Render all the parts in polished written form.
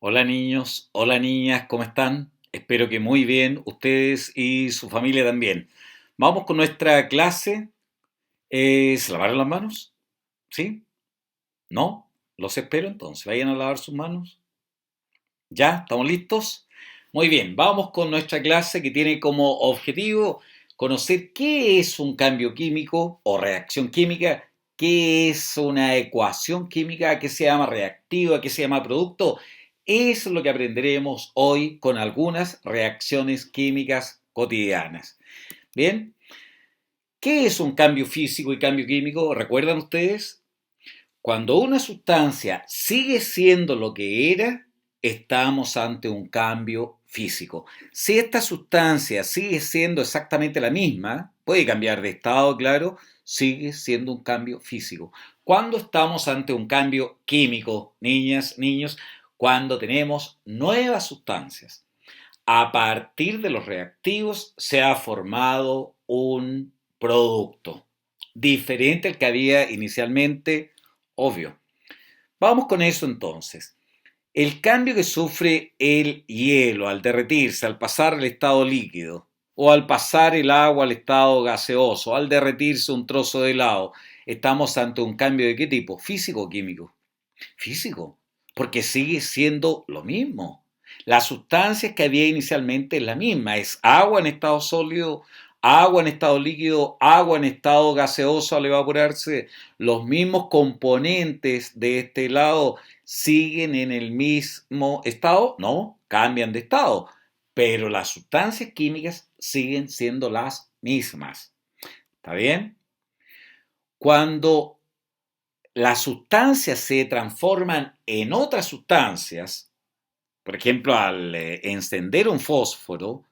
Hola niños, hola niñas, ¿cómo están? Espero que muy bien, ustedes y su familia también. Vamos con nuestra clase. ¿Se lavaron las manos? ¿Sí? ¿No? Los espero entonces. Vayan a lavar sus manos. ¿Ya? ¿Estamos listos? Muy bien, vamos con nuestra clase que tiene como objetivo conocer qué es un cambio químico o reacción química, qué es una ecuación química, qué se llama reactiva, qué se llama producto. Eso es lo que aprenderemos hoy con algunas reacciones químicas cotidianas. Bien, ¿qué es un cambio físico y cambio químico? ¿Recuerdan ustedes? Cuando una sustancia sigue siendo lo que era, estamos ante un cambio físico. Si esta sustancia sigue siendo exactamente la misma, puede cambiar de estado, claro, sigue siendo un cambio físico. Cuando estamos ante un cambio químico, niñas, niños, cuando tenemos nuevas sustancias. A partir de los reactivos se ha formado un producto diferente al que había inicialmente, obvio. Vamos con eso entonces. El cambio que sufre el hielo al derretirse, al pasar al estado líquido, o al pasar el agua al estado gaseoso, al derretirse un trozo de helado, estamos ante un cambio de qué tipo, físico o químico. Físico, porque sigue siendo lo mismo. La sustancia que había inicialmente es la misma, es agua en estado sólido, agua en estado líquido, agua en estado gaseoso al evaporarse. Los mismos componentes de este helado siguen en el mismo estado, no, cambian de estado, pero las sustancias químicas siguen siendo las mismas. ¿Está bien? Cuando las sustancias se transforman en otras sustancias, por ejemplo, al encender un fósforo,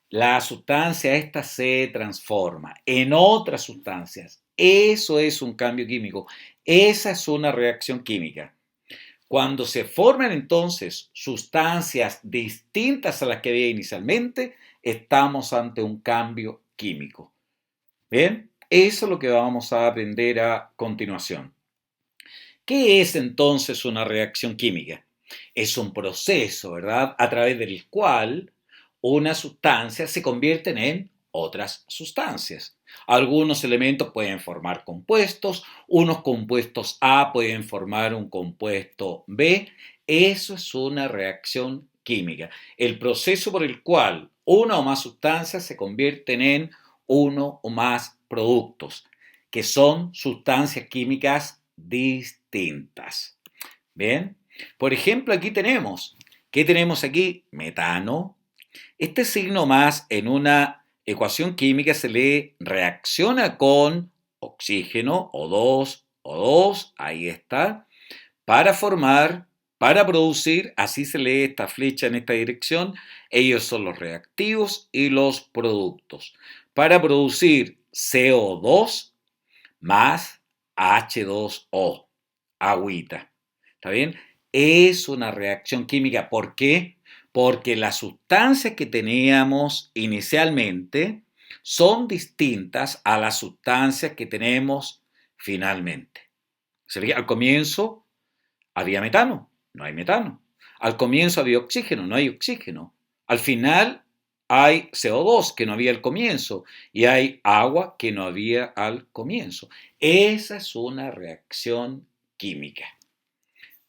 la sustancia esta se transforma en otras sustancias. Eso es un cambio químico. Esa es una reacción química. Cuando se forman entonces sustancias distintas a las que había inicialmente, estamos ante un cambio químico. ¿Bien? Eso es lo que vamos a aprender a continuación. ¿Qué es entonces una reacción química? Es un proceso, ¿verdad?, a través del cual unas sustancias se convierten en otras sustancias. Algunos elementos pueden formar compuestos, unos compuestos A pueden formar un compuesto B. Eso es una reacción química. El proceso por el cual una o más sustancias se convierten en uno o más productos, que son sustancias químicas distintas. Bien, por ejemplo, aquí tenemos, ¿qué tenemos aquí? Metano. Este signo más en una ecuación química se le reacciona con oxígeno, O2, ahí está, para formar, para producir, así se lee esta flecha en esta dirección, ellos son los reactivos y los productos. Para producir CO2 más H2O, agüita. ¿Está bien? Es una reacción química. ¿Por qué? Porque las sustancias que teníamos inicialmente son distintas a las sustancias que tenemos finalmente. Al comienzo había metano, no hay metano. Al comienzo había oxígeno, no hay oxígeno. Al final hay CO2 que no había al comienzo y hay agua que no había al comienzo. Esa es una reacción química.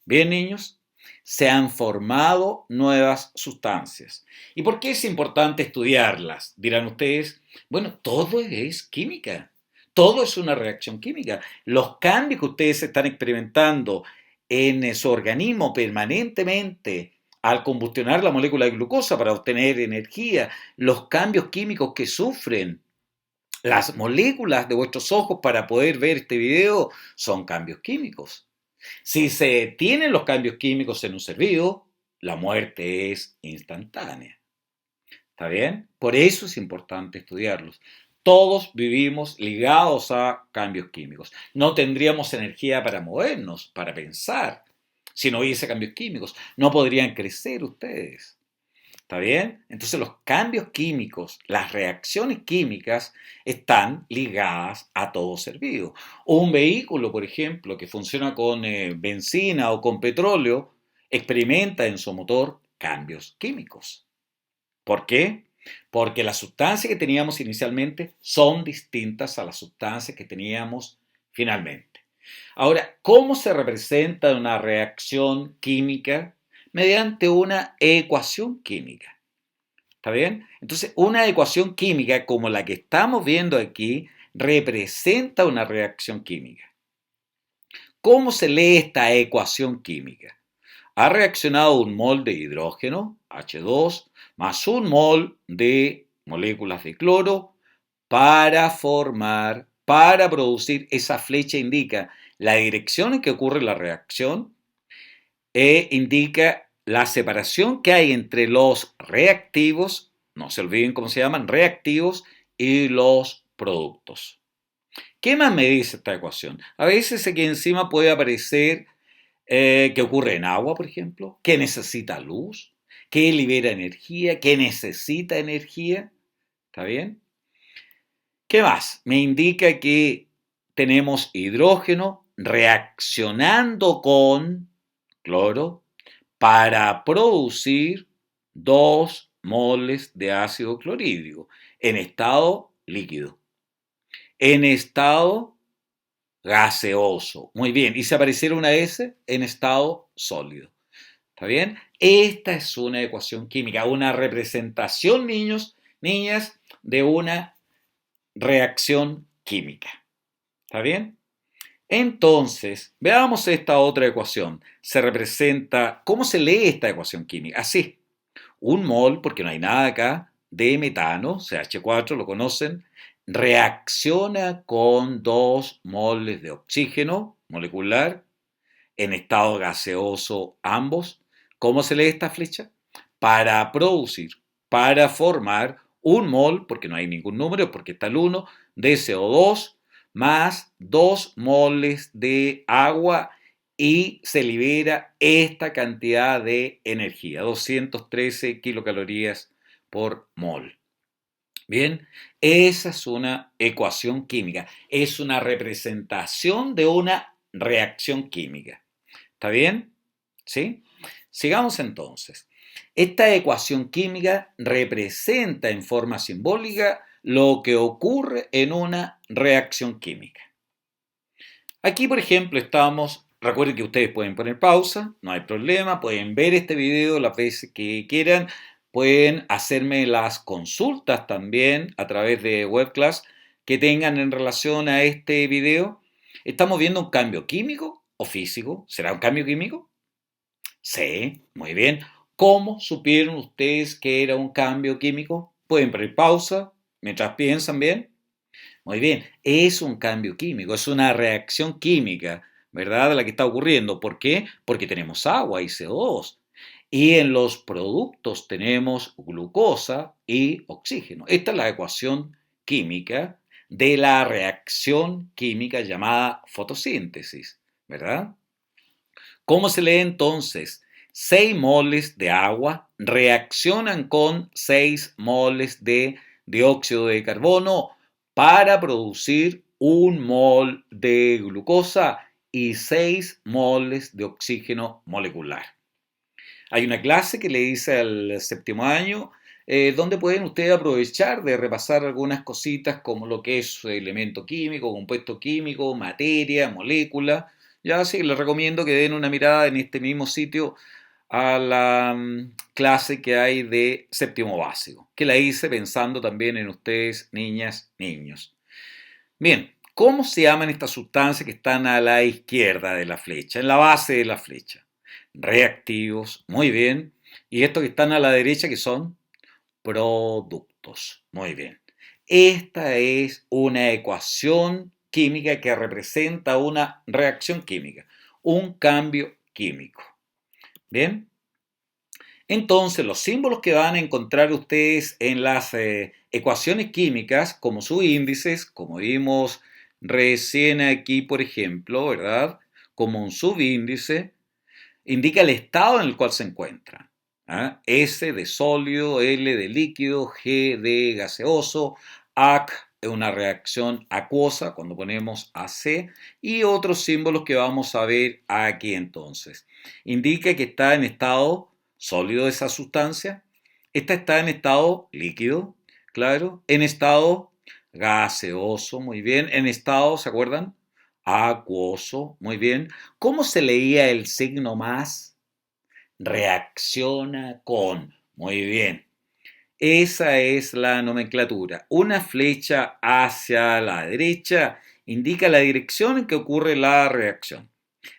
Bien, niños, se han formado nuevas sustancias. ¿Y por qué es importante estudiarlas? Dirán ustedes, bueno, todo es química. Todo es una reacción química. Los cambios que ustedes están experimentando en su organismo permanentemente al combustionar la molécula de glucosa para obtener energía, los cambios químicos que sufren las moléculas de vuestros ojos para poder ver este video son cambios químicos. Si se tienen los cambios químicos en un ser vivo, la muerte es instantánea. ¿Está bien? Por eso es importante estudiarlos. Todos vivimos ligados a cambios químicos. No tendríamos energía para movernos, para pensar, si no hubiese cambios químicos. No podrían crecer ustedes. ¿Está bien? Entonces los cambios químicos, las reacciones químicas están ligadas a todo ser vivo. Un vehículo, por ejemplo, que funciona con benzina o con petróleo, experimenta en su motor cambios químicos. ¿Por qué? Porque las sustancias que teníamos inicialmente son distintas a las sustancias que teníamos finalmente. Ahora, ¿cómo se representa una reacción química? Mediante una ecuación química. ¿Está bien? Entonces, una ecuación química como la que estamos viendo aquí representa una reacción química. ¿Cómo se lee esta ecuación química? Ha reaccionado un mol de hidrógeno, H2, más un mol de moléculas de cloro para producir, esa flecha indica la dirección en que ocurre la reacción e indica la separación que hay entre los reactivos, no se olviden cómo se llaman, reactivos y los productos. ¿Qué más me dice esta ecuación? A veces aquí encima puede aparecer que ocurre en agua, por ejemplo, que necesita luz, que libera energía, que necesita energía. ¿Está bien? ¿Qué más? Me indica que tenemos hidrógeno reaccionando con cloro para producir 2 moles de ácido clorhídrico en estado líquido, en estado gaseoso. Muy bien, y si apareciera una S en estado sólido. ¿Está bien? Esta es una ecuación química, una representación, niños, niñas, de una reacción química. ¿Está bien? Entonces, veamos esta otra ecuación. Se representa, ¿cómo se lee esta ecuación química? Así, un mol, porque no hay nada acá, de metano, CH4, lo conocen, reacciona con 2 moles de oxígeno molecular en estado gaseoso ambos. ¿Cómo se lee esta flecha? Para producir, para formar un mol, porque no hay ningún número, porque está el 1, de CO2 más 2 moles de agua y se libera esta cantidad de energía, 213 kilocalorías por mol. Bien, esa es una ecuación química, es una representación de una reacción química. ¿Está bien? ¿Sí? Sigamos entonces. Esta ecuación química representa en forma simbólica lo que ocurre en una reacción química. Aquí, por ejemplo, estamos, recuerden que ustedes pueden poner pausa, no hay problema, pueden ver este video las veces que quieran, pueden hacerme las consultas también a través de webclass que tengan en relación a este video. ¿Estamos viendo un cambio químico o físico? ¿Será un cambio químico? Sí, muy bien. ¿Cómo supieron ustedes que era un cambio químico? Pueden poner pausa mientras piensan bien. Muy bien, es un cambio químico, es una reacción química, ¿verdad? La que está ocurriendo. ¿Por qué? Porque tenemos agua y CO2. Y en los productos tenemos glucosa y oxígeno. Esta es la ecuación química de la reacción química llamada fotosíntesis, ¿verdad? ¿Cómo se lee entonces? 6 moles de agua reaccionan con 6 moles de dióxido de carbono para producir 1 mol de glucosa y 6 moles de oxígeno molecular. Hay una clase que le hice al séptimo año donde pueden ustedes aprovechar de repasar algunas cositas como lo que es elemento químico, compuesto químico, materia, molécula. Ya sí, les recomiendo que den una mirada en este mismo sitio a la clase que hay de séptimo básico, que la hice pensando también en ustedes, niñas, niños. Bien, ¿cómo se llaman estas sustancias que están a la izquierda de la flecha, en la base de la flecha? Reactivos, muy bien. ¿Y estos que están a la derecha que son? Productos, muy bien. Esta es una ecuación química que representa una reacción química, un cambio químico. Bien, entonces los símbolos que van a encontrar ustedes en las ecuaciones químicas, como sus índices, como vimos recién aquí, por ejemplo, ¿verdad? Como un subíndice, indica el estado en el cual se encuentra. S de sólido, L de líquido, G de gaseoso, AC es una reacción acuosa cuando ponemos AC y otros símbolos que vamos a ver aquí entonces. Indica que está en estado sólido esa sustancia. Esta está en estado líquido, claro, en estado gaseoso, muy bien, en estado, ¿se acuerdan? Acuoso, muy bien. ¿Cómo se leía el signo más? Reacciona con, muy bien. Esa es la nomenclatura. Una flecha hacia la derecha indica la dirección en que ocurre la reacción,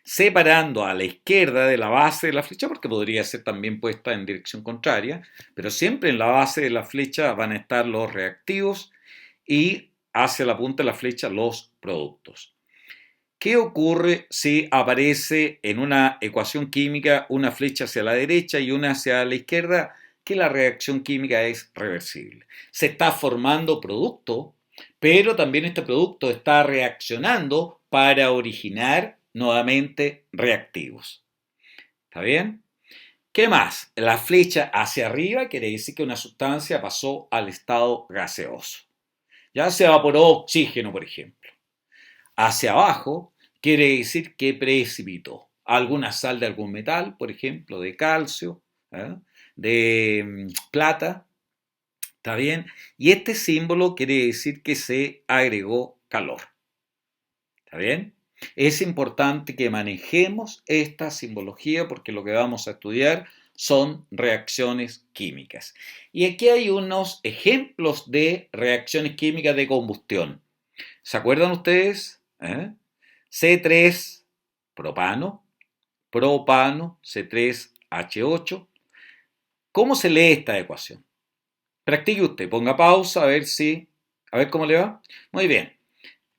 separando a la izquierda de la base de la flecha, porque podría ser también puesta en dirección contraria, pero siempre en la base de la flecha van a estar los reactivos y hacia la punta de la flecha los productos. ¿Qué ocurre si aparece en una ecuación química una flecha hacia la derecha y una hacia la izquierda? Que la reacción química es reversible. Se está formando producto, pero también este producto está reaccionando para originar nuevamente reactivos. ¿Está bien? ¿Qué más? La flecha hacia arriba quiere decir que una sustancia pasó al estado gaseoso. Ya se evaporó oxígeno, por ejemplo. Hacia abajo quiere decir que precipitó alguna sal de algún metal, por ejemplo, de calcio, ¿eh? De plata, ¿está bien? Y este símbolo quiere decir que se agregó calor, ¿está bien? Es importante que manejemos esta simbología porque lo que vamos a estudiar son reacciones químicas. Y aquí hay unos ejemplos de reacciones químicas de combustión. ¿Se acuerdan ustedes? C3 propano, propano, C3H8. ¿Cómo se lee esta ecuación? Practique usted, ponga pausa a ver cómo le va. Muy bien.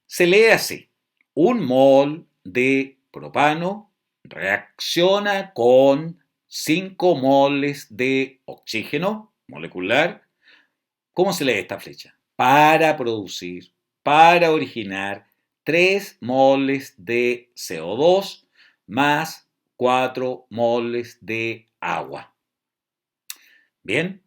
Se lee así. Un mol de propano reacciona con 5 moles de oxígeno molecular. ¿Cómo se lee esta flecha? Para originar 3 moles de CO2 más 4 moles de agua. Bien,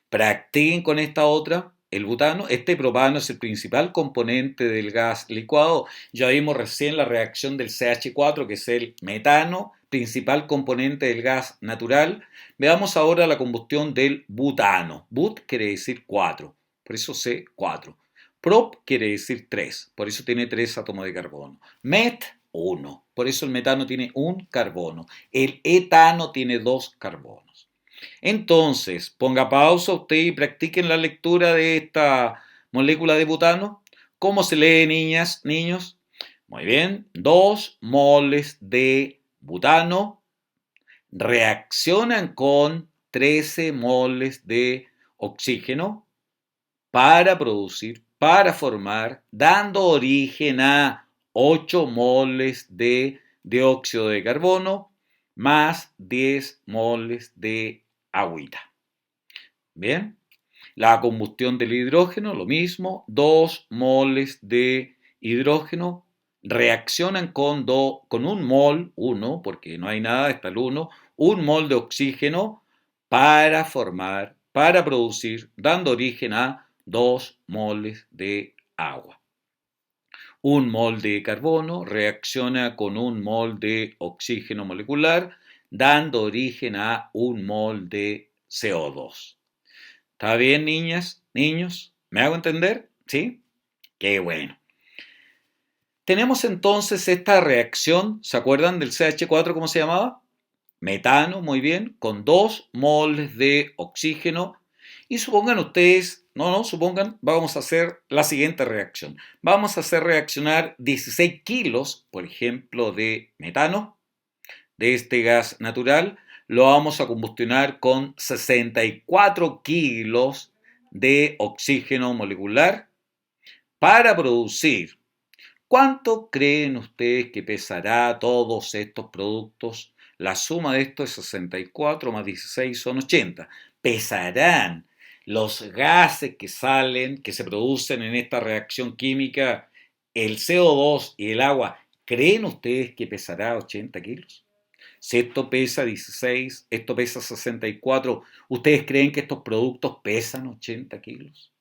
practiquen con esta otra, el butano. Este propano es el principal componente del gas licuado. Ya vimos recién la reacción del CH4, que es el metano, principal componente del gas natural. Veamos ahora la combustión del butano. But quiere decir 4, por eso C4. Prop quiere decir 3, por eso tiene 3 átomos de carbono. Met, 1, por eso el metano tiene un carbono. El etano tiene 2 carbonos. Entonces, ponga pausa usted y practiquen la lectura de esta molécula de butano. ¿Cómo se lee, niñas, niños? Muy bien, 2 moles de butano reaccionan con 13 moles de oxígeno para formar, dando origen a 8 moles de dióxido de carbono más 10 moles de agüita. Bien, la combustión del hidrógeno, lo mismo, 2 moles de hidrógeno reaccionan con un mol, 1, porque no hay nada, está el 1, un mol de oxígeno para producir, dando origen a 2 moles de agua. Un mol de carbono reacciona con un mol de oxígeno molecular, dando origen a un mol de CO2. ¿Está bien, niñas, niños? ¿Me hago entender? ¿Sí? Qué bueno. Tenemos entonces esta reacción, ¿se acuerdan del CH4 cómo se llamaba? Metano, muy bien, con 2 moles de oxígeno. Y supongan ustedes, supongan, vamos a hacer la siguiente reacción. Vamos a hacer reaccionar 16 kilos, por ejemplo, de metano, de este gas natural. Lo vamos a combustionar con 64 kilos de oxígeno molecular para producir. ¿Cuánto creen ustedes que pesará todos estos productos? La suma de esto es 64 más 16 son 80. ¿Pesarán los gases que salen, que se producen en esta reacción química, el CO2 y el agua? ¿Creen ustedes que pesará 80 kilos? Si esto pesa 16, esto pesa 64, ¿ustedes creen que estos productos pesan 80 kilos?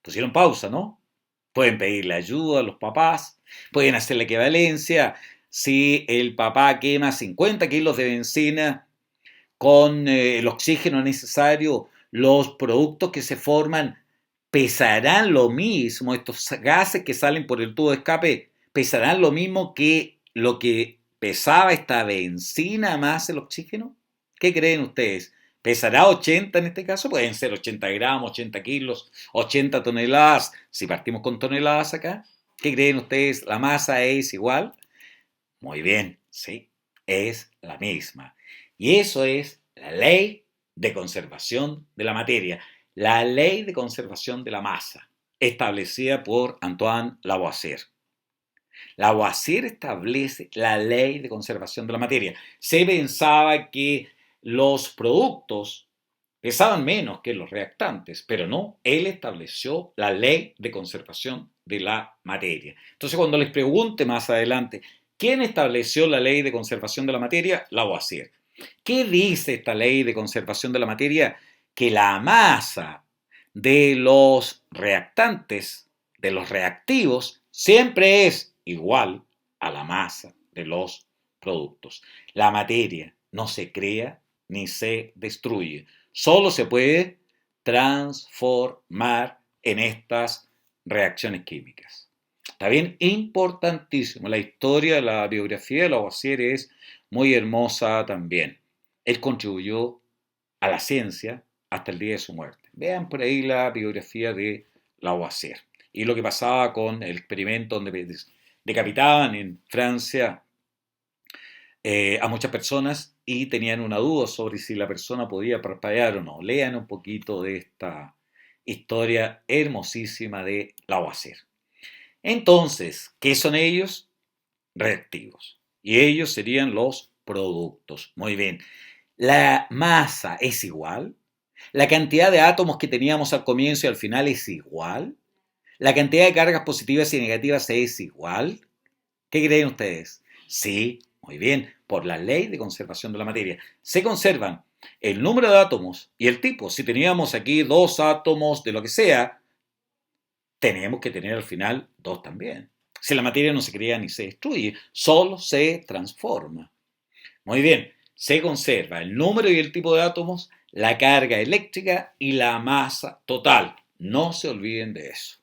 Pusieron pausa, ¿no? Pueden pedirle ayuda a los papás, pueden hacer la equivalencia. Si el papá quema 50 kilos de bencina con el oxígeno necesario, los productos que se forman pesarán lo mismo, estos gases que salen por el tubo de escape pesarán lo mismo que lo que pesaba esta benzina más el oxígeno. ¿Qué creen ustedes? ¿Pesará 80 en este caso? Pueden ser 80 gramos, 80 kilos, 80 toneladas. Si partimos con toneladas acá, ¿qué creen ustedes? ¿La masa es igual? Muy bien, sí, es la misma. Y eso es la ley de conservación de la materia, la ley de conservación de la masa, establecida por Antoine Lavoisier. Lavoisier establece la ley de conservación de la materia. Se pensaba que los productos pesaban menos que los reactantes, pero no, él estableció la ley de conservación de la materia. Entonces, cuando les pregunte más adelante, ¿quién estableció la ley de conservación de la materia? Lavoisier. ¿Qué dice esta ley de conservación de la materia? Que la masa de los reactantes, de los reactivos, siempre es igual a la masa de los productos. La materia no se crea ni se destruye, solo se puede transformar en estas reacciones químicas. Está bien, importantísimo. La historia, la biografía de Lavoisier es muy hermosa también. Él contribuyó a la ciencia hasta el día de su muerte. Vean por ahí la biografía de Lavoisier y lo que pasaba con el experimento donde decapitaban en Francia a muchas personas y tenían una duda sobre si la persona podía parpadear o no. Lean un poquito de esta historia hermosísima de Lavoisier. Entonces, ¿qué son ellos? Reactivos. Y ellos serían los productos. Muy bien. ¿La masa es igual? ¿La cantidad de átomos que teníamos al comienzo y al final es igual? ¿La cantidad de cargas positivas y negativas es igual? ¿Qué creen ustedes? Sí, muy bien, por la ley de conservación de la materia. Se conservan el número de átomos y el tipo. Si teníamos aquí dos átomos de lo que sea, tenemos que tener al final dos también. Si la materia no se crea ni se destruye, solo se transforma. Muy bien, se conserva el número y el tipo de átomos, la carga eléctrica y la masa total. No se olviden de eso.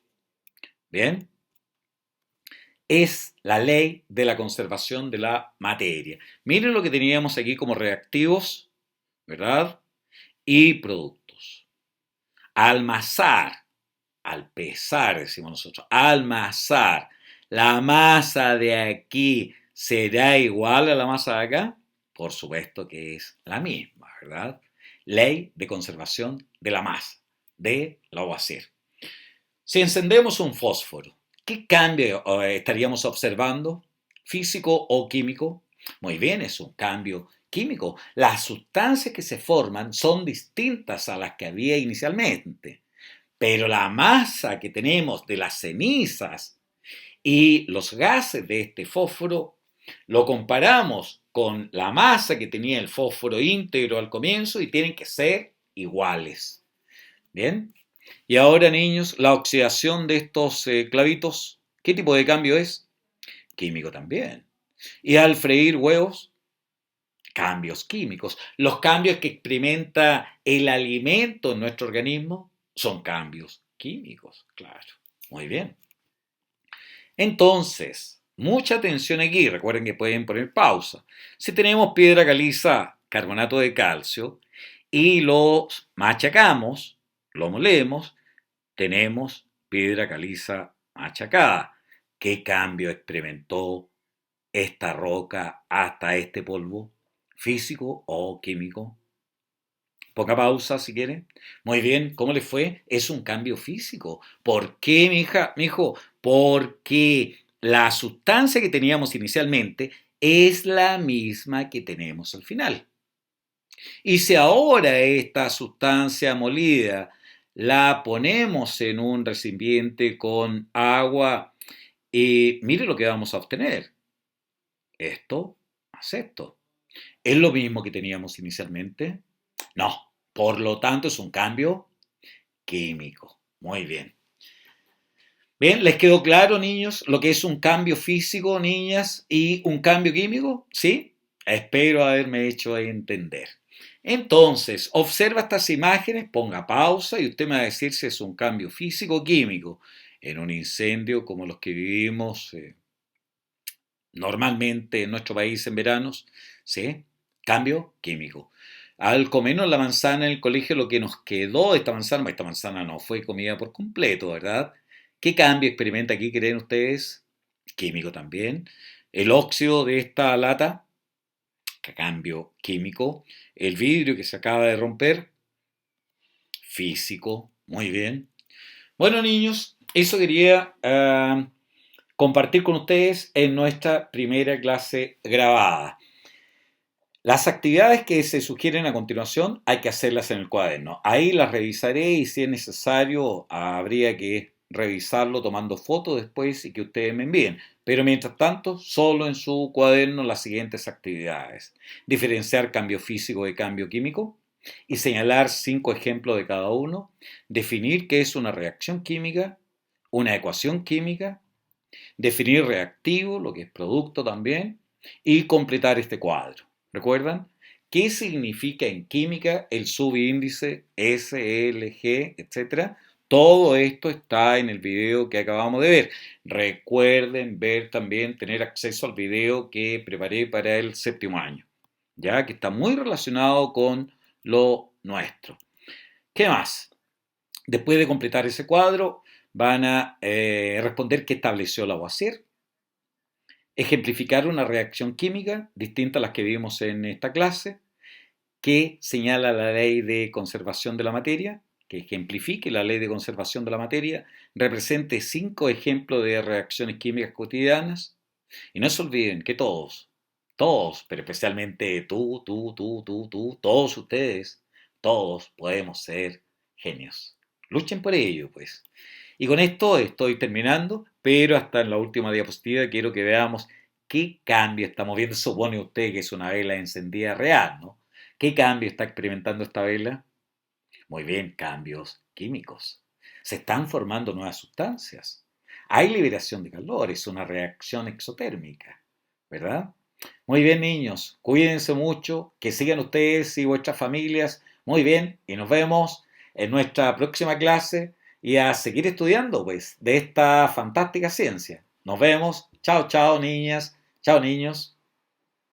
Bien, es la ley de la conservación de la materia. Miren lo que teníamos aquí como reactivos, ¿verdad? Y productos. Al masar, al pesar, decimos nosotros, al masar, la masa de aquí será igual a la masa de acá. Por supuesto que es la misma, ¿verdad? Ley de conservación de la masa, de Lavoisier. Si encendemos un fósforo, ¿qué cambio estaríamos observando? ¿Físico o químico? Muy bien, es un cambio químico. Las sustancias que se forman son distintas a las que había inicialmente, pero la masa que tenemos de las cenizas y los gases de este fósforo lo comparamos con la masa que tenía el fósforo íntegro al comienzo y tienen que ser iguales. ¿Bien? Y ahora, niños, la oxidación de estos clavitos, ¿qué tipo de cambio es? Químico también. Y al freír huevos, cambios químicos. Los cambios que experimenta el alimento en nuestro organismo son cambios químicos, claro. Muy bien. Entonces, mucha atención aquí. Recuerden que pueden poner pausa. Si tenemos piedra caliza, carbonato de calcio, y lo machacamos, lo molemos, tenemos piedra caliza machacada. ¿Qué cambio experimentó esta roca hasta este polvo? ¿Físico o químico? Poca pausa si quieren. Muy bien, ¿cómo le fue? Es un cambio físico. ¿Por qué, mi hijo? Porque la sustancia que teníamos inicialmente es la misma que tenemos al final. Y si ahora esta sustancia molida la ponemos en un recipiente con agua, mire lo que vamos a obtener. Esto más esto. ¿Es lo mismo que teníamos inicialmente? No. Por lo tanto, es un cambio químico. Muy bien. Bien, ¿les quedó claro, niños, lo que es un cambio físico, niñas, y un cambio químico? ¿Sí? Espero haberme hecho entender. Entonces, observa estas imágenes, ponga pausa y usted me va a decir si es un cambio físico o químico en un incendio como los que vivimos normalmente en nuestro país en veranos. ¿Sí? Cambio químico. Al comernos la manzana en el colegio, lo que nos quedó de esta manzana no fue comida por completo, ¿verdad? ¿Qué cambio experimenta aquí, creen ustedes? Químico también. El óxido de esta lata, cambio químico. El vidrio que se acaba de romper, físico. Muy bien. Bueno, niños, eso quería compartir con ustedes en nuestra primera clase grabada. Las actividades que se sugieren a continuación hay que hacerlas en el cuaderno. Ahí las revisaré y si es necesario habría que revisarlo tomando fotos después y que ustedes me envíen. Pero mientras tanto, solo en su cuaderno las siguientes actividades. Diferenciar cambio físico de cambio químico y señalar 5 ejemplos de cada uno. Definir qué es una reacción química, una ecuación química, definir reactivo, lo que es producto también, y completar este cuadro. ¿Recuerdan? ¿Qué significa en química el subíndice S, L, G, etcétera? Todo esto está en el video que acabamos de ver. Recuerden ver también, tener acceso al video que preparé para el séptimo año, ya que está muy relacionado con lo nuestro. ¿Qué más? Después de completar ese cuadro, van a responder qué estableció Lavoisier, ejemplificar una reacción química distinta a las que vimos en esta clase, que señala la ley de conservación de la materia, que ejemplifique la ley de conservación de la materia, represente 5 ejemplos de reacciones químicas cotidianas, y no se olviden que todos, pero especialmente tú, todos ustedes, todos podemos ser genios. Luchen por ello, pues. Y con esto estoy terminando, pero hasta en la última diapositiva quiero que veamos qué cambio estamos viendo. Supone usted que es una vela encendida real, ¿no? ¿Qué cambio está experimentando esta vela? Muy bien, cambios químicos. Se están formando nuevas sustancias. Hay liberación de calor, es una reacción exotérmica, ¿verdad? Muy bien, niños, cuídense mucho, que sigan ustedes y vuestras familias muy bien y nos vemos en nuestra próxima clase y a seguir estudiando, pues, de esta fantástica ciencia. Nos vemos. Chao, chao, niñas. Chao, niños.